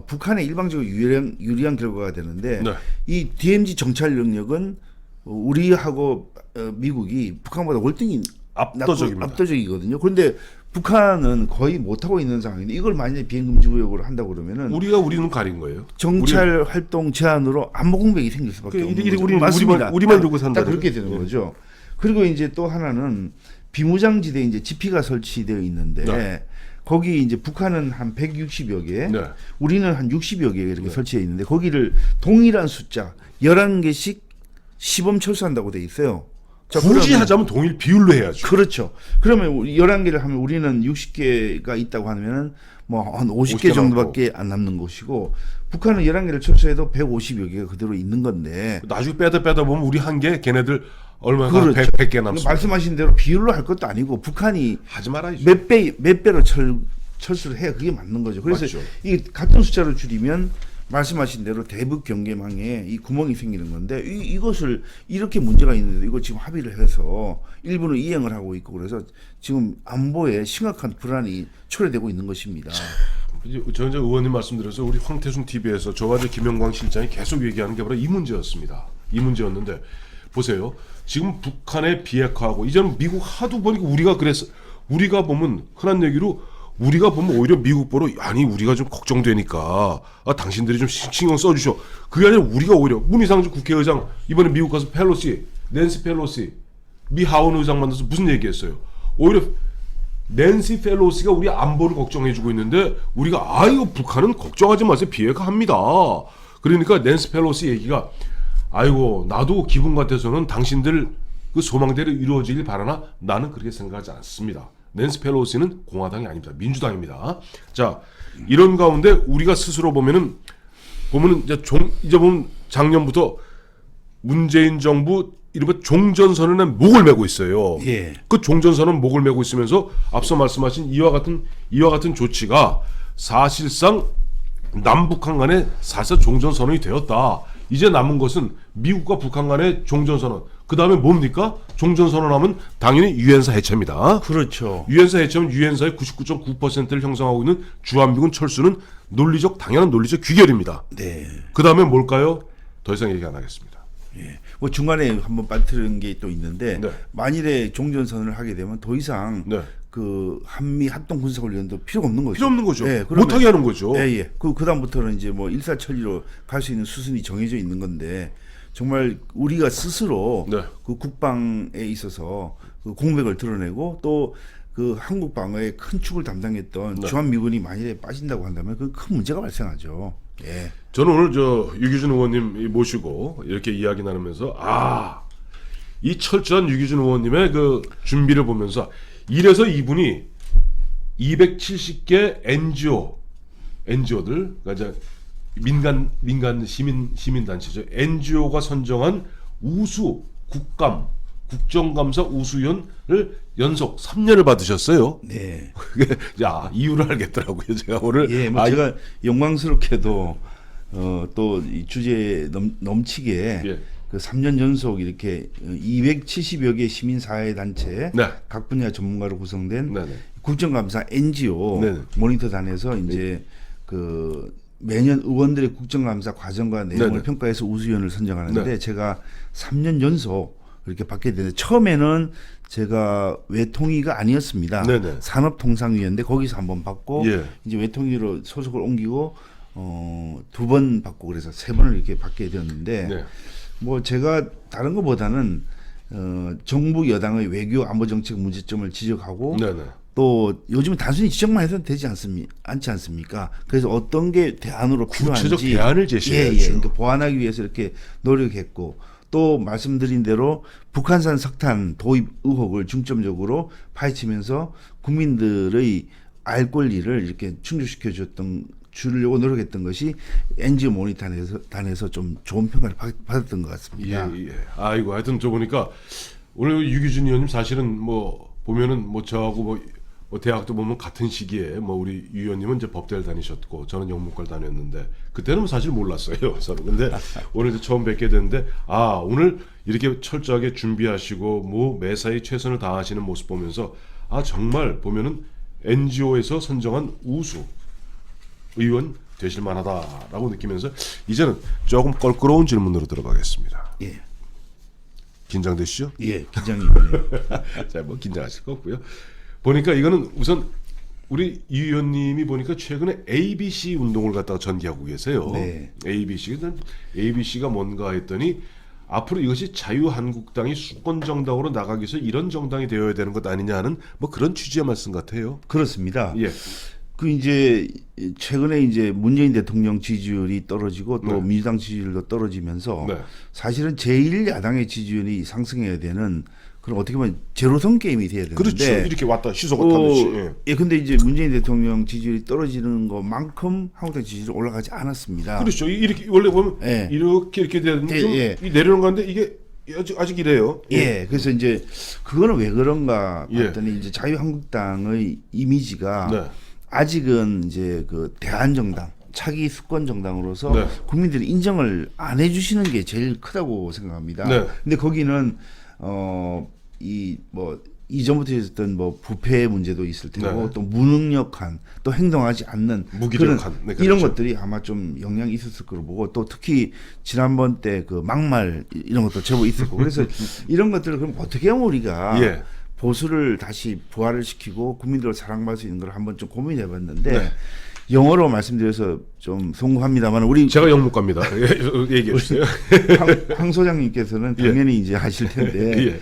북한의 일방적으로 유리한 결과가 되는데 네. 이 DMZ 정찰 능력은 우리하고 미국이 북한보다 월등히 압도적입니다. 압도적이거든요. 그런데 북한은 거의 못하고 있는 상황인데 이걸 만약에 비행금지 구역으로 한다고 그러면은 우리 눈 가린 거예요. 정찰 활동 제한으로 안보 공백이 생길 수밖에 그 없는 이리- 거죠. 우리- 맞습니다. 우리만 들고 산다 딱 그렇게 그래요? 되는 예. 거죠. 그리고 이제 또 하나는 비무장지대에 이제 지피가 설치되어 있는데 네. 거기 이제 북한은 한 160여 개, 네. 우리는 한 60여 개 이렇게 설치해 있는데 거기를 동일한 숫자 11개씩 시범 철수한다고 돼 있어요. 자, 굳이 그러면- 하자면 동일 비율로 해야죠. 그렇죠. 그러면 11개를 하면 우리는 60개가 있다고 하면은 뭐 한 50개 50개 정도밖에 안 남는 것이고 북한은 11개를 철수해도 150여 개가 그대로 있는 건데 나중에 빼다 보면 우리 한 개, 걔네들 얼마나 그렇죠. 100개 남습니다. 말씀하신 대로 비율로 할 것도 아니고 북한이 하지 말아야죠. 몇 배로 철수를 해야 그게 맞는 거죠. 그래서 맞죠. 이 같은 숫자로 줄이면 말씀하신 대로 대북 경계망에 이 구멍이 생기는 건데 이것을 이렇게 문제가 있는데 이걸 지금 합의를 해서 일부는 이행을 하고 있고 그래서 지금 안보에 심각한 불안이 초래되고 있는 것입니다. 저 이제 의원님 말씀드려서 우리 황태순 TV에서 저와 김영광 실장이 계속 얘기하는 게 바로 이 문제였습니다. 이 문제였는데 보세요. 지금 북한의 비핵화하고 이제는 미국 하도 보니까 우리가 보면 흔한 얘기로 우리가 보면 오히려 미국 보러 아니 우리가 좀 걱정되니까 당신들이 좀 신경 써주셔. 그게 아니라 우리가 오히려 문희상 국회의장 이번에 미국 가서 낸시 펠로시 미 하원 의장 만나서 무슨 얘기했어요. 오히려 낸시 펠로시가 우리 안보를 걱정해주고 있는데 우리가 이거 북한은 걱정하지 마세요. 비핵화합니다. 그러니까 낸시 펠로시 얘기가 아이고 나도 기분 같아서는 당신들 그 소망대로 이루어지길 바라나 나는 그렇게 생각하지 않습니다. 낸시 펠로시는 공화당이 아닙니다. 민주당입니다. 자, 이런 가운데 우리가 스스로 보면은 이제 보면 작년부터 문재인 정부 이른바 종전선언에 목을 메고 있어요. 예. 그 종전선언 목을 메고 있으면서 앞서 말씀하신 이와 같은 조치가 사실상 남북한 간에 사실상 종전선언이 되었다. 이제 남은 것은 미국과 북한 간의 종전선언. 그 다음에 뭡니까? 종전선언하면 당연히 유엔사 해체입니다. 그렇죠. 유엔사 해체하면 유엔사의 99.9%를 형성하고 있는 주한미군 철수는 당연한 논리적 귀결입니다. 네. 그 다음에 뭘까요? 더 이상 얘기 안 하겠습니다. 예. 뭐 중간에 한번 빠뜨린 게 또 있는데 네. 만일에 종전선언을 하게 되면 더 이상 네. 그 한미 합동 군사 훈련도 필요가 없는 거죠. 필요 없는 거죠. 예, 그러면- 못하게 하는 거죠. 예, 예. 그다음부터는 이제 뭐 일사천리로 갈 수 있는 수순이 정해져 있는 건데 정말 우리가 스스로 네. 그 국방에 있어서 그 공백을 드러내고 또 그 한국 방어의 큰 축을 담당했던 네. 주한미군이 만일에 빠진다고 한다면 그 큰 문제가 발생하죠. 예. 저는 오늘 유기준 의원님 모시고 이렇게 이야기 나누면서 이 철저한 유기준 의원님의 그 준비를 보면서 이래서 이분이 270개 NGO들 그러니까 민간 시민 단체죠. NGO가 선정한 우수 국정감사 우수위원을 연속 3년을 받으셨어요. 네. 야, 이유를 알겠더라고요. 제가 오늘 예, 뭐 제가 영광스럽게도 또 이 주제에 넘치게 예. 그 3년 연속 이렇게 270여 개 시민사회 단체 네. 각 분야 전문가로 구성된 네네. 국정감사 NGO 네네. 모니터단에서 이제 그 매년 의원들의 국정감사 과정과 내용을 네네. 평가해서 우수위원을 선정하는데 네. 제가 3년 연속 이렇게 받게 되는데 처음에는 제가 외통위가 아니었습니다. 네네. 산업통상위원회 거기서 한번 받고 예. 이제 외통위로 소속을 옮기고 2번 받고 그래서 3번을 이렇게 받게 되었는데 네. 뭐 제가 다른 것보다는 정부 여당의 외교 안보 정책 문제점을 지적하고 네네. 또 요즘은 단순히 지적만 해서는 되지 않지 않습니까? 그래서 어떤 게 대안으로 필요한지 구체적 대안을 제시해야죠. 예, 예. 그러니까 보완하기 위해서 이렇게 노력했고 또 말씀드린 대로 북한산 석탄 도입 의혹을 중점적으로 파헤치면서 국민들의 알 권리를 이렇게 충족시켜 주려고 노력했던 것이 NGO 모니터단에서 좀 좋은 평가를 받았던 것 같습니다. 예. 아이고, 하여튼 저 보니까 오늘 유기준 의원님 사실은 뭐 보면은 뭐 저하고 뭐 대학도 보면 같은 시기에 뭐 우리 유 의원님은 이제 법대를 다니셨고 저는 영문과를 다녔는데 그때는 뭐 사실 몰랐어요. 저는 근데 오늘 이제 처음 뵙게 됐는데 오늘 이렇게 철저하게 준비하시고 뭐 매사에 최선을 다하시는 모습 보면서 정말 보면은 NGO에서 선정한 우수 의원 되실 만하다라고 느끼면서 이제는 조금 껄끄러운 질문으로 들어가겠습니다. 예. 긴장되시죠? 예, 긴장이 되네요. 자, 뭐 긴장하실 거 없고요. 보니까 이거는 우선 우리 유 의원님이 보니까 최근에 ABC 운동을 갖다가 전개하고 계세요. 네. ABC가 뭔가 했더니 앞으로 이것이 자유한국당이 수권 정당으로 나가기 위해서 이런 정당이 되어야 되는 것 아니냐 하는 뭐 그런 취지의 말씀 같아요. 그렇습니다. 예. 그 이제 최근에 이제 문재인 대통령 지지율이 떨어지고 또 네. 민주당 지지율도 떨어지면서 네. 사실은 제1야당의 지지율이 상승해야 되는 그런 어떻게 보면 제로섬 게임이 돼야 되는데 그렇죠. 이렇게 왔다 시소가 타듯이. 예. 예, 근데 이제 문재인 대통령 지지율이 떨어지는 것만큼 한국당 지지율이 올라가지 않았습니다. 그렇죠. 이렇게 원래 보면 예. 이렇게 되는데 좀 예. 내려오는 건데 이게 아직 이래요. 예, 그래서 이제 그거는 왜 그런가 예. 봤더니 이제 자유한국당의 이미지가 네. 아직은 이제 그 대한정당, 차기 수권 정당으로서 네. 국민들이 인정을 안 해주시는 게 제일 크다고 생각합니다. 네. 근데 거기는 이전부터 있었던 뭐 부패 문제도 있을 테고 네. 또 무능력한 또 행동하지 않는 무기력한 그런 네, 그렇죠. 이런 것들이 아마 좀 영향이 있었을 거로 보고 또 특히 지난번 때 그 막말 이런 것도 제법 있었고 그래서 이런 것들을 그럼 어떻게 하면 우리가 예. 보수를 다시 부활을 시키고 국민들을 사랑받을 수 있는 걸 한번 좀 고민해봤는데 네. 영어로 말씀드려서 좀 송구합니다만 우리 제가 영문과입니다. 얘기해 주세요. 황 소장님께서는 당연히 이제 하실 텐데 예.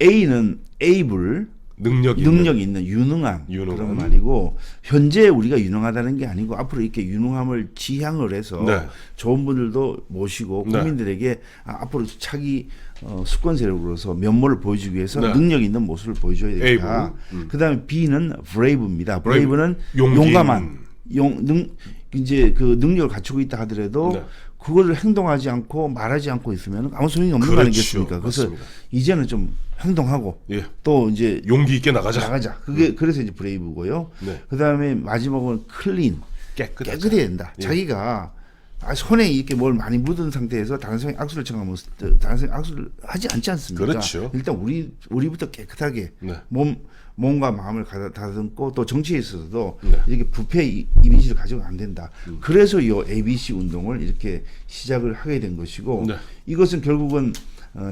A는 able 능력이 있는 유능한 그런 말이고 현재 우리가 유능하다는 게 아니고 앞으로 이렇게 유능함을 지향을 해서 네. 좋은 분들도 모시고 네. 국민들에게 앞으로 차기 수권 세력으로서 면모를 보여주기 위해서 네. 능력 있는 모습을 보여줘야 되겠다. 그다음에 B는 brave입니다. brave는 용기 용감한 이제 그 능력을 갖추고 있다 하더라도 네. 그걸 행동하지 않고 말하지 않고 있으면 아무 소용이 없는 거 그렇죠. 아니겠습니까? 그래서 맞습니다. 이제는 좀 행동하고 예. 또 이제 용기 있게 나가자. 그게 그래서 이제 브레이브고요. 네. 그다음에 마지막은 클린 깨끗하자. 깨끗해야 된다. 예. 자기가 손에 이렇게 뭘 많이 묻은 상태에서 다른 사람이 악수를 청하면 다른 사람이 악수를 하지 않지 않습니까? 그렇죠. 일단 우리부터 깨끗하게 네. 몸과 마음을 다듬고 또 정치에 있어서도 네. 이렇게 부패 이미지를 가지고는 안 된다. 그래서 이 ABC 운동을 이렇게 시작을 하게 된 것이고 네. 이것은 결국은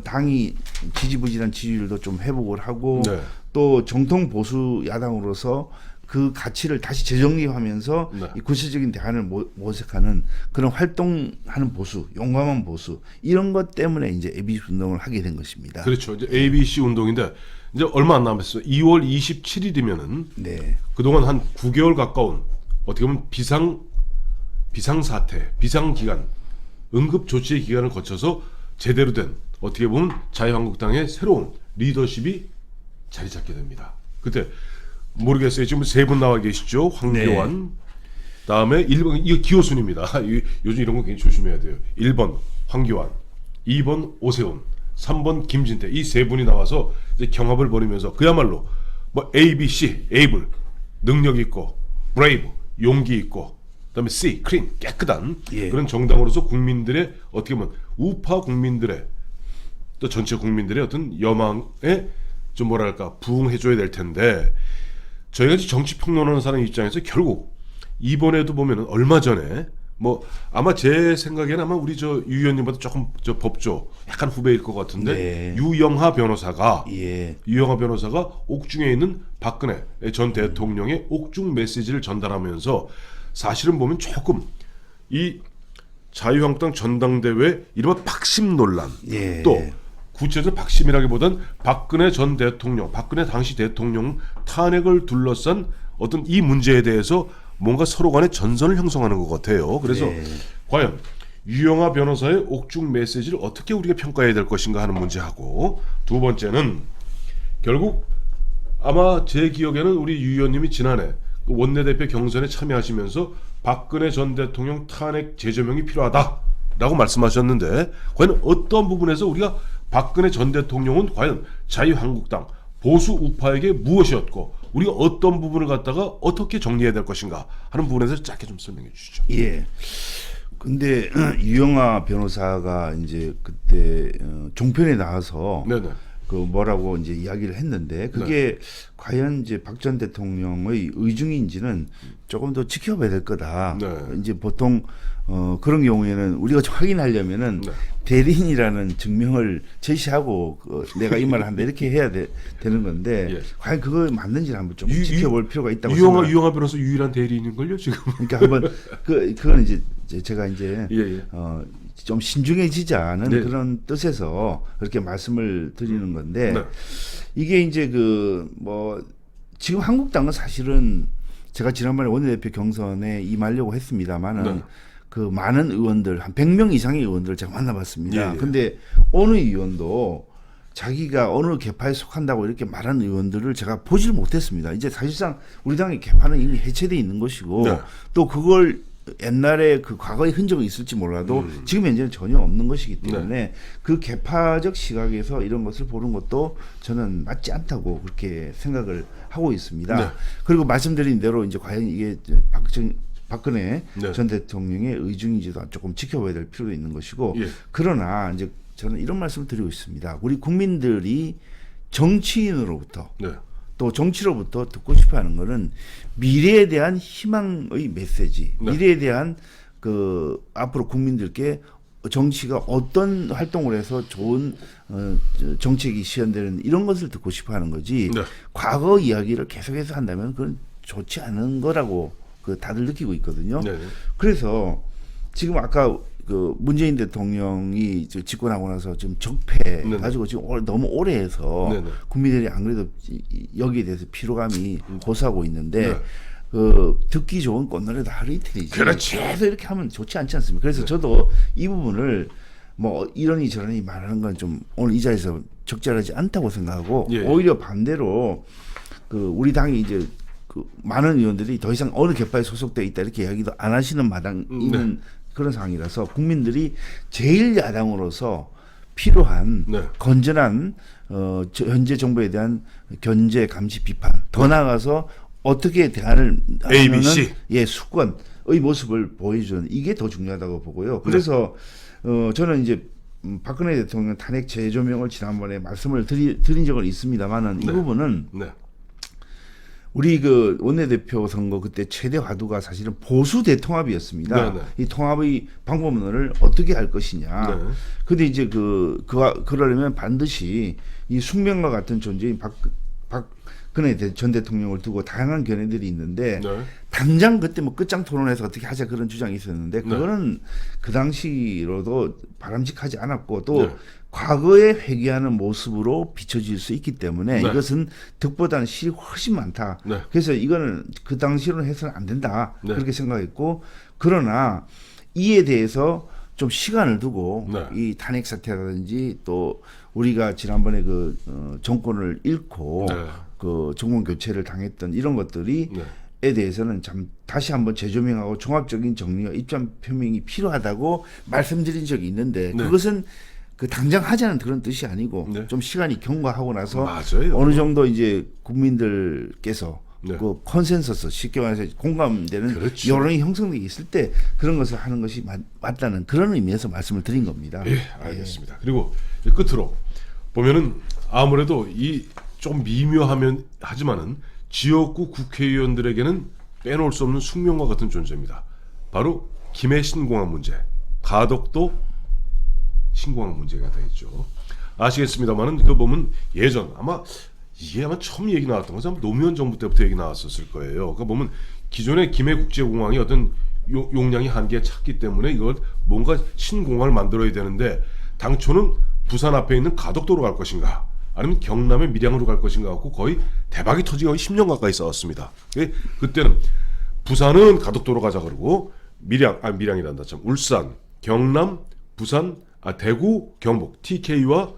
당이 지지부진한 지지율도 좀 회복을 하고 네. 또 정통 보수 야당으로서 그 가치를 다시 재정립하면서 네. 이 구체적인 대안을 모색하는 그런 활동하는 보수, 용감한 보수 이런 것 때문에 이제 ABC 운동을 하게 된 것입니다. 그렇죠. 이제 ABC 운동인데 이제 얼마 안 남았어요. 2월 27일이면은 네, 그동안 한 9개월 가까운 어떻게 보면 비상 사태, 비상 기간, 응급 조치의 기간을 거쳐서 제대로 된 어떻게 보면 자유한국당의 새로운 리더십이 자리 잡게 됩니다. 그때 모르겠어요. 지금 세 분 나와 계시죠. 황교안, 다음에 1번 이거 기호순입니다. 요즘 이런 거 굉장히 조심해야 돼요. 1번 황교안, 2번 오세훈, 3번 김진태 이 세 분이 나와서 이제 경합을 벌이면서 그야말로 뭐 A, B, C, 에이블 능력 있고 브레이브 용기 있고 그다음에 C, 클린 깨끗한 예. 그런 정당으로서 국민들의 어떻게 보면 우파 국민들의 또 전체 국민들의 어떤 여망에 좀 뭐랄까 부응해줘야 될 텐데 저희가 정치 평론하는 사람 입장에서 결국 이번에도 보면은 얼마 전에 뭐 아마 제 생각에는 아마 우리 저 유 의원님보다 조금 저 법조 약간 후배일 것 같은데 네. 유영하 변호사가 예, 옥중에 있는 박근혜 전 대통령의 옥중 메시지를 전달하면서 사실은 보면 조금 이 자유한국당 전당대회 이른바 박심 논란 예. 또 구체적으로 박심이라기보단 박근혜 전 대통령, 박근혜 당시 대통령 탄핵을 둘러싼 어떤 이 문제에 대해서 뭔가 서로 간에 전선을 형성하는 것 같아요. 그래서 네. 과연 유영하 변호사의 옥중 메시지를 어떻게 우리가 평가해야 될 것인가 하는 문제하고 두 번째는 결국 아마 제 기억에는 우리 유 의원님이 지난해 그 원내대표 경선에 참여하시면서 박근혜 전 대통령 탄핵 재조명이 필요하다라고 말씀하셨는데 과연 어떤 부분에서 우리가 박근혜 전 대통령은 과연 자유한국당 보수 우파에게 무엇이었고 우리가 어떤 부분을 갖다가 어떻게 정리해야 될 것인가 하는 부분에서 짧게 좀 설명해 주시죠. 예. 근데 유영하 변호사가 이제 그때 종편에 나와서 네네. 그 뭐라고 이제 이야기를 했는데 그게 과연 이제 박 전 대통령의 의중인지는 조금 더 지켜봐야 될 거다. 네. 이제 보통 그런 경우에는 우리가 좀 확인하려면은 네. 대리인이라는 증명을 제시하고 내가 이 말을 한다 이렇게 해야 되는 건데 예. 과연 그거 맞는지를 한번 좀 지켜볼 필요가 있다고 유영하 변호사 유일한 대리인인 걸요 지금. 그러니까 한번 그거는 이제 제가 이제 예. 좀 신중해지자는 네. 그런 뜻에서 그렇게 말씀을 드리는 건데 네. 이게 이제 그 뭐 지금 한국당은 사실은 제가 지난번에 원내대표 경선에 임하려고 했습니다만은 네. 그 많은 의원들 한 100명 이상의 의원들을 제가 만나봤습니다. 예. 근데 어느 의원도 자기가 어느 계파에 속한다고 이렇게 말하는 의원들을 제가 보지를 못했습니다. 이제 사실상 우리 당의 계파는 이미 해체돼 있는 것이고 네. 또 그걸 옛날에 그 과거의 흔적이 있을지 몰라도 지금 현재는 전혀 없는 것이기 때문에 그 계파적 시각에서 이런 것을 보는 것도 저는 맞지 않다고 그렇게 생각을 하고 있습니다. 네. 그리고 말씀드린 대로 이제 과연 이게 박근혜 네. 전 대통령의 의중인지도 조금 지켜봐야 될 필요가 있는 것이고 예. 그러나 이제 저는 이런 말씀을 드리고 있습니다. 우리 국민들이 정치인으로부터 네. 또 정치로부터 듣고 싶어하는 것은 미래에 대한 희망의 메시지, 네. 미래에 대한 그 앞으로 국민들께 정치가 어떤 활동을 해서 좋은 정책이 시현되는 이런 것을 듣고 싶어하는 거지. 네. 과거 이야기를 계속해서 한다면 그건 좋지 않은 거라고 그 다들 느끼고 있거든요. 네. 그래서 지금 아까 그 문재인 대통령이 집권하고 나서 좀 적폐 네네. 가지고 지금 너무 오래 해서 네네. 국민들이 안 그래도 여기에 대해서 피로감이 호소하고 있는데 네. 그 듣기 좋은 꽃노래도 하루 이틀이지. 그렇죠. 계속 이렇게 하면 좋지 않지 않습니까? 그래서 저도 이 부분을 뭐 이러니 저러니 말하는 건 좀 오늘 이 자리에서 적절하지 않다고 생각하고 예. 오히려 반대로 그 우리 당이 이제 그 많은 의원들이 더 이상 어느 계파에 소속돼 있다 이렇게 이야기도 안 하시는 마당이는 그런 상황이라서 국민들이 제일 야당으로서 필요한 네. 건전한 현재 정부에 대한 견제, 감시, 비판 더 나아가서 어떻게 대안을 A, B, 하면은 C. 수권의 모습을 보여주는 이게 더 중요하다고 보고요. 그래서 저는 이제 박근혜 대통령 탄핵 재조명을 지난번에 말씀을 드린 적은 있습니다만은 이 부분은 네. 우리 그 원내대표 선거 그때 최대 화두가 사실은 보수 대통합이었습니다. 네, 네. 이 통합의 방법론을 어떻게 할 것이냐. 네. 근데 이제 그러려면 반드시 이 숙명과 같은 존재인 박근혜 전 대통령을 두고 다양한 견해들이 있는데 네. 당장 그때 뭐 끝장 토론해서 어떻게 하자 그런 주장이 있었는데 그거는 그 당시로도 바람직하지 않았고 또 네. 과거에 회귀하는 모습으로 비춰질 수 있기 때문에 네. 이것은 득보다는 실이 훨씬 많다. 네. 그래서 이거는 그 당시로는 해서는 안 된다. 네. 그렇게 생각했고 그러나 이에 대해서 좀 시간을 두고 네. 이 탄핵 사태라든지 또 우리가 지난번에 그 정권을 잃고 네. 그 정권 교체를 당했던 이런 것들이 네. 에 대해서는 참 다시 한번 재조명하고 종합적인 정리와 입장 표명이 필요하다고 말씀드린 적이 있는데 네. 그것은 그 당장 하자는 그런 뜻이 아니고 네. 좀 시간이 경과하고 나서 맞아요. 어느 정도 이제 국민들께서 네. 그 컨센서스 쉽게 말해서 공감되는 그렇죠. 여론이 형성되어 있을 때 그런 것을 하는 것이 맞다는 그런 의미에서 말씀을 드린 겁니다. 예, 알겠습니다. 그리고 이제 끝으로 보면은 아무래도 이 좀 미묘하면 하지만은 지역구 국회의원들에게는 빼놓을 수 없는 숙명과 같은 존재입니다. 바로 김해 신공항 문제, 가덕도 신공항 문제가 되겠죠. 아시겠습니다만은 그 보면 예전 이게 아마 처음 얘기 나왔던 것은 노무현 정부 때부터 얘기 나왔었을 거예요. 그 보면 기존의 김해 국제공항이 어떤 용량이 한계에 찼기 때문에 이걸 뭔가 신공항을 만들어야 되는데 당초는 부산 앞에 있는 가덕도로 갈 것인가 아니면 경남의 밀양으로 갈 것인가 갖고 거의 대박이 터지기 10년 가까이 싸웠습니다. 그때는 부산은 가덕도로 가자 그러고 밀양이란다 참 울산, 경남, 부산, 대구, 경북 TK와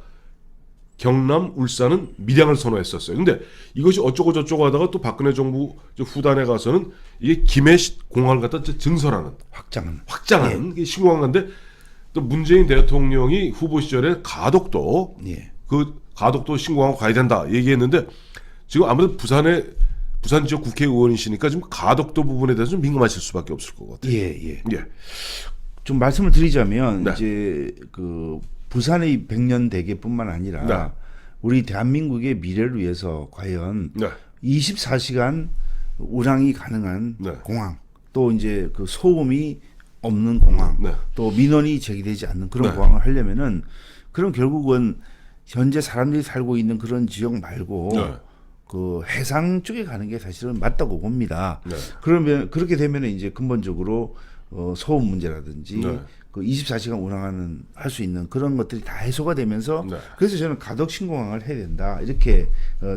경남, 울산은 밀양을 선호했었어요. 근데 이것이 어쩌고 저쩌고 하다가 또 박근혜 정부 후단에 가서는 이게 김해 공항을 갖다 증설하는 확장하는 게 신공항인데 또 문재인 대통령이 후보 시절에 가덕도 그 가덕도 신공항 가야 된다 얘기했는데 지금 아무래도 부산 지역 국회의원이시니까 지금 가덕도 부분에 대해서 좀 민감하실 수밖에 없을 것 같아요. 예. 좀 말씀을 드리자면 네. 이제 그 부산의 100년 대계뿐만 아니라 네. 우리 대한민국의 미래를 위해서 과연 네. 24시간 운항이 가능한 네. 공항 또 이제 그 소음이 없는 공항 네. 또 민원이 제기되지 않는 그런 네. 공항을 하려면은 그럼 결국은 현재 사람들이 살고 있는 그런 지역 말고 네. 그 해상 쪽에 가는 게 사실은 맞다고 봅니다. 네. 그러면 그렇게 되면 이제 근본적으로 소음 문제라든지 네. 그 24시간 운항하는 할 수 있는 그런 것들이 다 해소가 되면서 네. 그래서 저는 가덕 신공항을 해야 된다 이렇게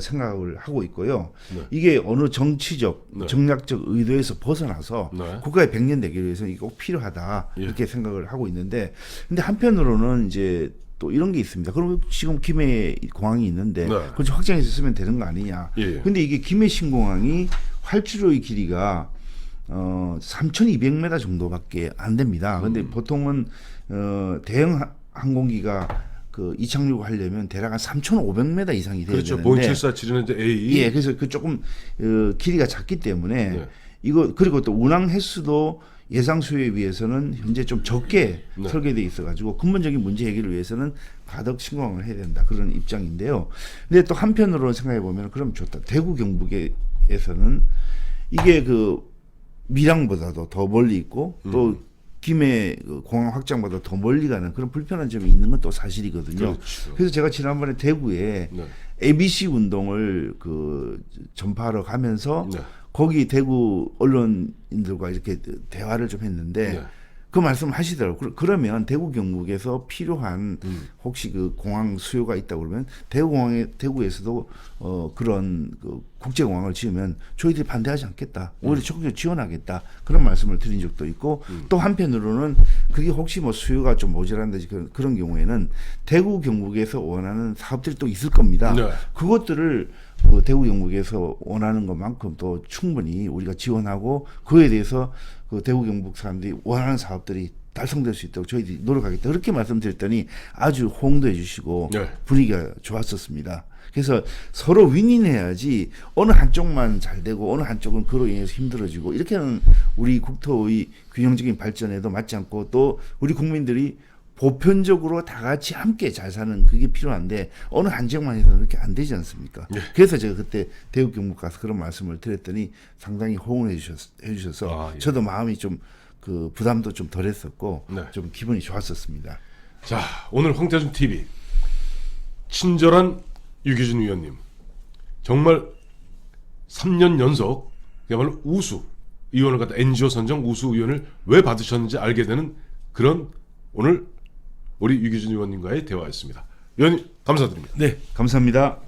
생각을 하고 있고요. 네. 이게 어느 정치적 네. 정략적 의도에서 벗어나서 네. 국가의 100년 대계를 위해서 이게 꼭 필요하다 예. 이렇게 생각을 하고 있는데 근데 한편으로는 이제 또 이런 게 있습니다. 그럼 지금 김해 공항이 있는데 네. 그걸 확장해서 쓰면 되는 거 아니냐. 예. 근데 이게 김해 신공항이 활주로의 길이가 3,200m 정도밖에 안 됩니다. 근데 보통은 대형 항공기가 그 이착륙 하려면 대략 한 3,500m 이상이 돼야 그렇죠. 되는데 보잉 747은 이제 A. 예, 그래서 그 조금 길이가 작기 때문에 네. 이거 그리고 또 운항 횟수도 예상 수요에 비해서는 현재 좀 적게 네. 설계돼 있어가지고 근본적인 문제 해결을 위해서는 가덕 신공항을 해야 된다 그런 입장인데요. 근데 또 한편으로 생각해 보면 그럼 좋다. 대구 경북에서는 이게 그 밀양보다도 더 멀리 있고 또 김해 그 공항 확장보다 더 멀리 가는 그런 불편한 점이 있는 건 또 사실이거든요. 그렇죠. 그래서 제가 지난번에 대구에 네. ABC 운동을 그 전파하러 가면서 네. 거기 대구 언론인들과 이렇게 대화를 좀 했는데 네. 그 말씀을 하시더라고요. 그러면 대구 경북에서 필요한 혹시 그 공항 수요가 있다고 그러면 대구에서도 그런 그 국제공항을 지으면 저희들이 반대하지 않겠다. 오히려 적극적으로 지원하겠다. 그런 말씀을 드린 적도 있고 또 한편으로는 그게 혹시 뭐 수요가 좀 모자란다든지 그런 경우에는 대구 경북에서 원하는 사업들이 또 있을 겁니다. 네. 그것들을 대구 경북에서 원하는 것만큼 또 충분히 우리가 지원하고 그에 대해서 그 대구 경북 사람들이 원하는 사업들이 달성될 수 있도록 저희들이 노력하겠다. 그렇게 말씀드렸더니 아주 호응도 해주시고 네. 분위기가 좋았었습니다. 그래서 서로 윈윈해야지 어느 한쪽만 잘 되고 어느 한쪽은 그로 인해서 힘들어지고 이렇게는 우리 국토의 균형적인 발전에도 맞지 않고 또 우리 국민들이 보편적으로 다 같이 함께 잘 사는 그게 필요한데 어느 한쪽만 해서는 그렇게 안 되지 않습니까? 네. 그래서 제가 그때 대구 경북 가서 그런 말씀을 드렸더니 상당히 호응을 해주셔서 예. 저도 마음이 좀 그 부담도 좀 덜했었고 네. 좀 기분이 좋았었습니다. 자, 오늘 황태준 TV 친절한 유기준 위원님 정말 3년 연속 그야말로 우수 의원을 갖다 NGO 선정 우수 의원을 왜 받으셨는지 알게 되는 그런 오늘 우리 유기준 의원님과의 대화였습니다. 의원님 감사드립니다. 네, 감사합니다.